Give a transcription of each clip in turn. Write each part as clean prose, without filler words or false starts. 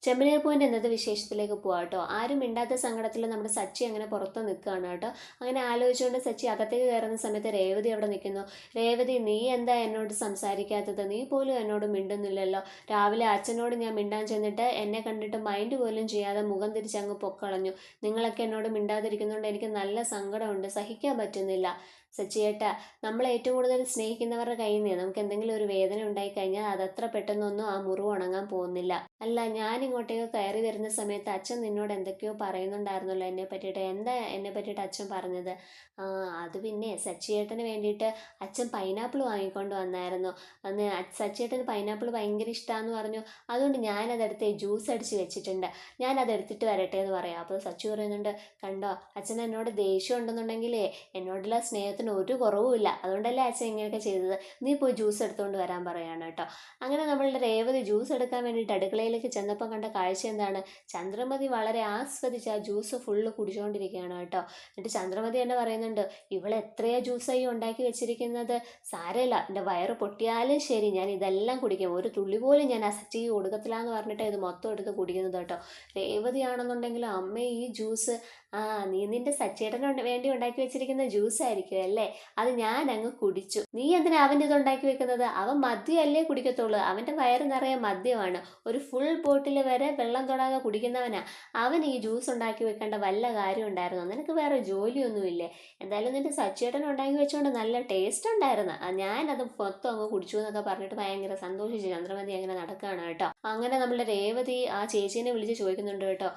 ചെമ്മനീർ പൂവിൻ്റെ ഇന്നത്തെ വിശേഷത്തിലേക്ക് പോവാം കേട്ടോ. ആരും മിണ്ടാത്ത സങ്കടത്തിൽ നമ്മുടെ സച്ചി അങ്ങനെ പുറത്ത് നിൽക്കുകയാണ് കേട്ടോ. അങ്ങനെ ആലോചിച്ചുകൊണ്ട് സച്ചി അകത്തേക്ക് കയറുന്ന സമയത്ത് രേവതി അവിടെ നിൽക്കുന്നു. രേവതി, നീ എന്താ എന്നോട് സംസാരിക്കാത്തത്? നീ പോലും എന്നോട് മിണ്ടുന്നില്ലല്ലോ. രാവിലെ അച്ഛനോട് ഞാൻ മിണ്ടാൻ ചെന്നിട്ട് എന്നെ കണ്ടിട്ട് മൈൻഡ് പോലും ചെയ്യാതെ മുഖം തിരിച്ചങ്ങ് പൊക്കളഞ്ഞു. നിങ്ങളൊക്കെ എന്നോട് മിണ്ടാതിരിക്കുന്നതുകൊണ്ട് എനിക്ക് നല്ല സങ്കടമുണ്ട്, സഹിക്കാൻ പറ്റുന്നില്ല. സച്ചിയേട്ടാ, നമ്മൾ ഏറ്റവും കൂടുതൽ സ്നേഹിക്കുന്നവരുടെ കയ്യിൽ നിന്ന് നമുക്ക് എന്തെങ്കിലും ഒരു വേദന ഉണ്ടായിക്കഴിഞ്ഞാൽ അതത്ര പെട്ടെന്നൊന്നും ആ മുറിവ് ഉണങ്ങാൻ പോകുന്നില്ല. അല്ല, ഞാൻ ഇങ്ങോട്ടേക്ക് കയറി വരുന്ന സമയത്ത് അച്ഛൻ നിന്നോട് എന്തൊക്കെയോ പറയുന്നുണ്ടായിരുന്നല്ലോ എന്നെ പറ്റിയിട്ട്. എന്താ എന്നെ പറ്റിയിട്ട് അച്ഛൻ പറഞ്ഞത്? ആ, അത് പിന്നെ സച്ചിയേട്ടന് വേണ്ടിയിട്ട് അച്ഛൻ പൈനാപ്പിൾ വാങ്ങിക്കൊണ്ട് വന്നായിരുന്നു. അന്ന് സച്ചിയേട്ടന് പൈനാപ്പിൾ ഭയങ്കര ഇഷ്ടമാണെന്ന് പറഞ്ഞു. അതുകൊണ്ട് ഞാനതെടുത്ത് ജ്യൂസ് അടിച്ച് വെച്ചിട്ടുണ്ട്, ഞാനത് എടുത്തിട്ട് വരട്ടെ എന്ന് പറയാം. അപ്പോൾ സച്ചി പറയുന്നുണ്ട്, കണ്ടോ അച്ഛൻ എന്നോട് ദേഷ്യം ഉണ്ടെന്നുണ്ടെങ്കിലേ എന്നോടുള്ള സ്നേഹത്തിന് ഒരു കുറവുമില്ല, അതുകൊണ്ടല്ലേ അച്ഛൻ ഇങ്ങനെയൊക്കെ ചെയ്തത്. നീ പോയി ജ്യൂസ് എടുത്തുകൊണ്ട് വരാൻ പറയാണ് കേട്ടോ. അങ്ങനെ നമ്മളുടെ രേവതി ജ്യൂസ് എടുക്കാൻ വേണ്ടിയിട്ട് അടുക്കളയിലേക്ക് ചെന്നപ്പോൾ കണ്ട കാഴ്ച എന്താണ്? ചന്ദ്രമതി വളരെ ആസ്വദിച്ച് ആ ജ്യൂസ് ഫുള്ള് കുടിച്ചുകൊണ്ടിരിക്കുകയാണ് കേട്ടോ. എന്നിട്ട് ചന്ദ്രമതി തന്നെ പറയുന്നുണ്ട്, ഇവൾ എത്രയാ ജ്യൂസായി ഉണ്ടാക്കി വെച്ചിരിക്കുന്നത്, സാരമില്ല, എൻ്റെ വയറ് പൊട്ടിയാലും ശരി ഞാൻ ഇതെല്ലാം കുടിക്കും, ഒരു തുള്ളി പോലും ഞാൻ ആ സച്ചിക്ക് കൊടുക്കത്തില്ലാന്ന് പറഞ്ഞിട്ട് ഇത് മൊത്തം എടുത്ത് കുടിക്കുന്നത് കേട്ടോ. രേവതിയാണെന്നുണ്ടെങ്കിലും അമ്മ ഈ ജ്യൂസ്, ആ നീ നിന്റെ സച്ചേട്ടന് വേണ്ടി ഉണ്ടാക്കി വെച്ചിരിക്കുന്ന ജ്യൂസ് ആയിരിക്കും അല്ലേ, അത് ഞാൻ അങ്ങ് കുടിച്ചു. നീ എന്തിനാ അവൻ്റെ ഇത് ഉണ്ടാക്കി വെക്കുന്നത്? അവൻ മദ്യമല്ലേ കുടിക്കത്തുള്ളൂ, അവൻ്റെ വയറ് നിറയെ മദ്യമാണ്, ഒരു ഫുൾ ബോട്ടിൽ വരെ വെള്ളം തൊടാതെ കുടിക്കുന്നവനാ. അവൻ ഈ ജ്യൂസ് ഉണ്ടാക്കി വെക്കേണ്ട വല്ല കാര്യം ഉണ്ടായിരുന്നു? നിനക്ക് വേറെ ജോലിയൊന്നുമില്ലേ? എന്തായാലും നിന്റെ സച്ചേട്ടൻ ഉണ്ടാക്കി വെച്ചുകൊണ്ട് നല്ല ടേസ്റ്റ് ഉണ്ടായിരുന്നു, ഞാനത് മൊത്തം അങ്ങ് കുടിച്ചു എന്നൊക്കെ പറഞ്ഞിട്ട് ഭയങ്കര സന്തോഷിച്ച് ചന്ദ്രമതി അങ്ങനെ നടക്കുകയാണ് കേട്ടോ. അങ്ങനെ നമ്മുടെ രേവതി ആ ചേച്ചീനെ വിളിച്ച് ചോദിക്കുന്നുണ്ട് കേട്ടോ,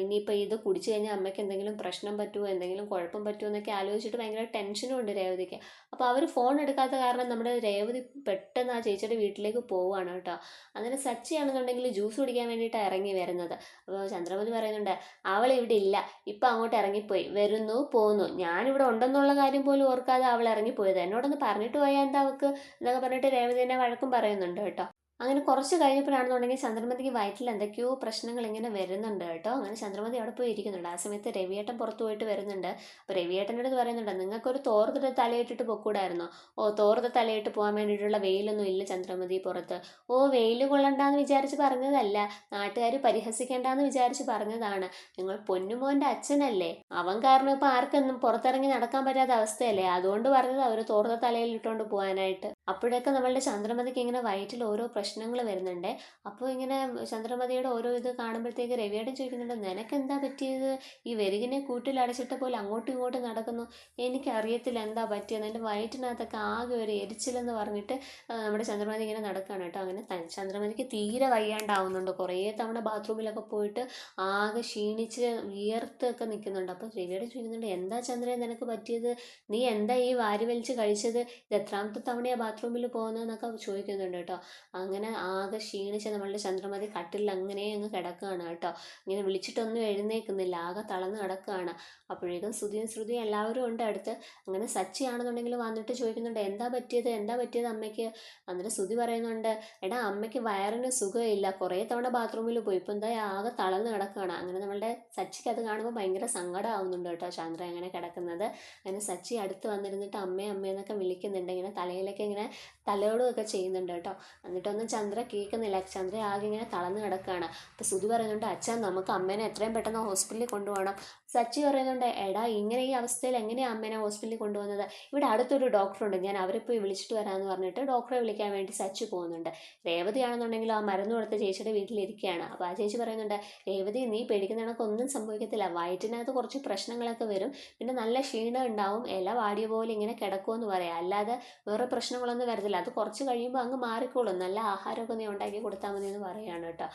ഇനിയിപ്പോൾ ഇത് കുടിച്ചു കഴിഞ്ഞാൽ അമ്മയ്ക്ക് എന്തെങ്കിലും പ്രശ്നം പറ്റുമോ, എന്തെങ്കിലും കുഴപ്പം പറ്റുമോ എന്നൊക്കെ ആലോചിച്ചിട്ട് ഭയങ്കര ടെൻഷനും ഉണ്ട് രേവതിക്ക്. അപ്പോൾ അവർ ഫോൺ എടുക്കാത്ത കാരണം നമ്മുടെ രേവതി പെട്ടെന്ന് ആ ചേച്ചിയുടെ വീട്ടിലേക്ക് പോവുകയാണ് കേട്ടോ. അങ്ങനെ സച്ചിയാണെന്നുണ്ടെങ്കിൽ ജ്യൂസ് കുടിക്കാൻ വേണ്ടിയിട്ടാണ് ഇറങ്ങി വരുന്നത്. അപ്പോൾ ചന്ദ്രമതി പറയുന്നുണ്ട്, അവൾ ഇവിടെ ഇല്ല, ഇപ്പം അങ്ങോട്ട് ഇറങ്ങിപ്പോയി, വരുന്നു പോകുന്നു, ഞാനിവിടെ ഉണ്ടെന്നുള്ള കാര്യം പോലും ഓർക്കാതെ അവൾ ഇറങ്ങിപ്പോയത്, എന്നോടൊന്ന് പറഞ്ഞിട്ട് പോയാൽ എന്താ അവൾക്ക് എന്നൊക്കെ പറഞ്ഞിട്ട് രേവതി തന്നെ വഴക്കും പറയുന്നുണ്ട് കേട്ടോ. അങ്ങനെ കുറച്ച് കഴിഞ്ഞപ്പോഴാണെന്നുണ്ടെങ്കിൽ ചന്ദ്രമതിക്ക് വയറ്റിൽ എന്തൊക്കെയോ പ്രശ്നങ്ങൾ ഇങ്ങനെ വരുന്നുണ്ട് കേട്ടോ. അങ്ങനെ ചന്ദ്രമതി അവിടെ പോയി ഇരിക്കുന്നുണ്ട്. ആ സമയത്ത് രവിയേട്ടൻ പുറത്ത് പോയിട്ട് വരുന്നുണ്ട്. അപ്പോൾ രവിയേട്ടൻ്റെ അടുത്ത് പറയുന്നുണ്ട്, നിങ്ങൾക്കൊരു തോർത്തിട്ട് തലയിട്ടിട്ട് പൊക്കൂടായിരുന്നോ? ഓ, തോർത്ത് തലയിട്ട് പോകാൻ വേണ്ടിയിട്ടുള്ള വെയിലൊന്നും ഇല്ല ചന്ദ്രമതി പുറത്ത്. ഓ, വെയിൽ കൊള്ളണ്ടെന്ന് വിചാരിച്ച് പറഞ്ഞതല്ല, നാട്ടുകാർ പരിഹസിക്കേണ്ടെന്ന് വിചാരിച്ച് പറഞ്ഞതാണ്. നിങ്ങൾ പൊന്നുമോൻ്റെ അച്ഛനല്ലേ, അവൻ കാരണം ഇപ്പോൾ ആർക്കൊന്നും പുറത്തിറങ്ങി നടക്കാൻ പറ്റാത്ത അവസ്ഥയല്ലേ, അതുകൊണ്ട് പറഞ്ഞത് അവർ തോർത്ത തലയിൽ ഇട്ടുകൊണ്ട് പോകാനായിട്ട്. അപ്പോഴൊക്കെ നമ്മളുടെ ചന്ദ്രമതിക്ക് ഇങ്ങനെ വയറ്റിൽ ഓരോ പ്രശ്നങ്ങൾ വരുന്നുണ്ട്. അപ്പോൾ ഇങ്ങനെ ചന്ദ്രമതിയുടെ ഓരോ ഇത് കാണുമ്പോഴത്തേക്ക് രവിയേട്ടൻ ചോദിക്കുന്നുണ്ട്, നിനക്കെന്താ പറ്റിയത്? ഈ വെരുകിനെ കൂട്ടിലടച്ചിട്ട പോലെ അങ്ങോട്ടും ഇങ്ങോട്ടും നടക്കുന്നു, എനിക്കറിയത്തില്ല എന്താ പറ്റിയത്, എൻ്റെ വയറ്റിനകത്തൊക്കെ ആകെ ഒരു എരിച്ചിലെന്ന് പറഞ്ഞിട്ട് നമ്മുടെ ചന്ദ്രമതി ഇങ്ങനെ നടക്കുകയാണ് കേട്ടോ. അങ്ങനെ ചന്ദ്രമതിക്ക് തീരെ വയ്യാണ്ടാവുന്നുണ്ട്, കുറേ തവണ ബാത്റൂമിലൊക്കെ പോയിട്ട് ആകെ ക്ഷീണിച്ച് വിയർത്തൊക്കെ നിൽക്കുന്നുണ്ട്. അപ്പോൾ രവിയോട് ചോദിക്കുന്നുണ്ട്, എന്താ ചന്ദ്രൻ നിനക്ക് പറ്റിയത്, നീ എന്താ ഈ വാരി വലിച്ച് കഴിച്ചത്, ഇത് എത്രാമത്തെ തവണയാണ് ബാത്റൂമിൽ പോകുന്നതെന്നൊക്കെ ചോദിക്കുന്നുണ്ട് കേട്ടോ. അങ്ങനെ ആകെ ക്ഷീണിച്ച് നമ്മളുടെ ചന്ദ്രമതി കട്ടിലിൽ അങ്ങനെ അങ്ങ് കിടക്കുകയാണ് കേട്ടോ. ഇങ്ങനെ വിളിച്ചിട്ടൊന്നും എഴുന്നേൽക്കുന്നില്ല, ആകെ തളർന്ന് കിടക്കുകയാണ്. അപ്പോഴേക്കും ശ്രുതിയും എല്ലാവരും ഉണ്ട് അടുത്ത്. അങ്ങനെ സച്ചിയാണെന്നുണ്ടെങ്കിൽ വന്നിട്ട് ചോദിക്കുന്നുണ്ട്, എന്താ പറ്റിയത്, എന്താ പറ്റിയത് അമ്മയ്ക്ക്? എന്നിട്ട് ശ്രുതി പറയുന്നുണ്ട്, എടാ അമ്മയ്ക്ക് വയറിന് സുഖമില്ല, കുറേ തവണ ബാത്റൂമിൽ പോയി, ഇപ്പോൾ എന്താ ആകെ തളർന്ന് കിടക്കുകയാണ്. അങ്ങനെ നമ്മളുടെ സച്ചിക്ക് അത് കാണുമ്പോൾ ഭയങ്കര സങ്കടമാവുന്നുണ്ട് കേട്ടോ, ചന്ദ്ര അങ്ങനെ കിടക്കുന്നത്. അങ്ങനെ സച്ചി അടുത്ത് വന്നിരുന്നിട്ട് അമ്മേ അമ്മേ എന്നൊക്കെ വിളിക്കുന്നുണ്ട്, ഇങ്ങനെ തലയിലൊക്കെ ഇങ്ങനെ തലോടുകയൊക്കെ ചെയ്യുന്നുണ്ട് കേട്ടോ. എന്നിട്ടൊന്നും ചന്ദ്ര കേൾക്കുന്നില്ല, ചന്ദ്ര ആകെ ഇങ്ങനെ തളർന്ന് കിടക്കുകയാണ്. അപ്പോൾ ശ്രുതി പറയുന്നുണ്ട്, അച്ഛൻ നമുക്ക് അമ്മേനെ എത്രയും പെട്ടെന്ന് ഹോസ്പിറ്റലിൽ കൊണ്ടുപോകണം. സച്ചി പറയുന്നുണ്ട്, എടാ ഇങ്ങനെ ഈ അവസ്ഥയിൽ എങ്ങനെയാണ് അമ്മേനെ ഹോസ്പിറ്റലിൽ കൊണ്ടുപോകുന്നത്, ഇവിടെ അടുത്തൊരു ഡോക്ടറുണ്ട്, ഞാൻ അവരെ പോയി വിളിച്ചിട്ട് വരാമെന്ന് പറഞ്ഞിട്ട് ഡോക്ടറെ വിളിക്കാൻ വേണ്ടി സച്ചി പോകുന്നുണ്ട്. രേവതിയാണെന്നുണ്ടെങ്കിൽ ആ മരുന്ന് കൊടുത്ത ചേച്ചിയുടെ വീട്ടിലിരിക്കുകയാണ്. അപ്പോൾ ആ ചേച്ചി പറയുന്നുണ്ട്, രേവതി നീ പേടിക്കുന്ന കണക്കൊന്നും സംഭവിക്കത്തില്ല, വയറ്റിനകത്ത് കുറച്ച് പ്രശ്നങ്ങളൊക്കെ വരും, പിന്നെ നല്ല ക്ഷീണം ഉണ്ടാവും, ഇല വാടിയ പോലെ ഇങ്ങനെ കിടക്കുമെന്ന് പറയാം, അല്ലാതെ വേറെ പ്രശ്നങ്ങളൊന്നും വരത്തില്ല, അത് കുറച്ച് കഴിയുമ്പോൾ അങ്ങ് മാറിക്കോളും, നല്ല ആഹാരമൊക്കെ നീ ഉണ്ടാക്കി കൊടുത്താൽ മതി എന്ന് പറയുകയാണ് കേട്ടോ.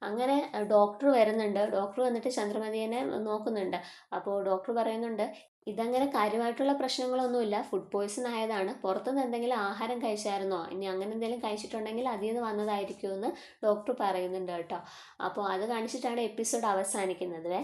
അങ്ങനെ ഡോക്ടർ വരുന്നുണ്ട്. ഡോക്ടർ വന്നിട്ട് ചന്ദ്രമതിയെ നോക്കുന്നുണ്ട്. അപ്പോൾ ഡോക്ടർ പറയുന്നുണ്ട്, ഇതങ്ങനെ കാര്യമായിട്ടുള്ള പ്രശ്നങ്ങളൊന്നുമില്ല, ഫുഡ് പോയ്സൺ ആയതാണ്, പുറത്തുനിന്ന് എന്തെങ്കിലും ആഹാരം കഴിച്ചായിരുന്നോ, ഇനി അങ്ങനെ എന്തെങ്കിലും കഴിച്ചിട്ടുണ്ടെങ്കിൽ അതിൽ നിന്ന് വന്നതായിരിക്കുമെന്ന് ഡോക്ടർ പറയുന്നുണ്ട് കേട്ടോ. അപ്പോൾ അത് കാണിച്ചിട്ടാണ് എപ്പിസോഡ് അവസാനിക്കുന്നത്.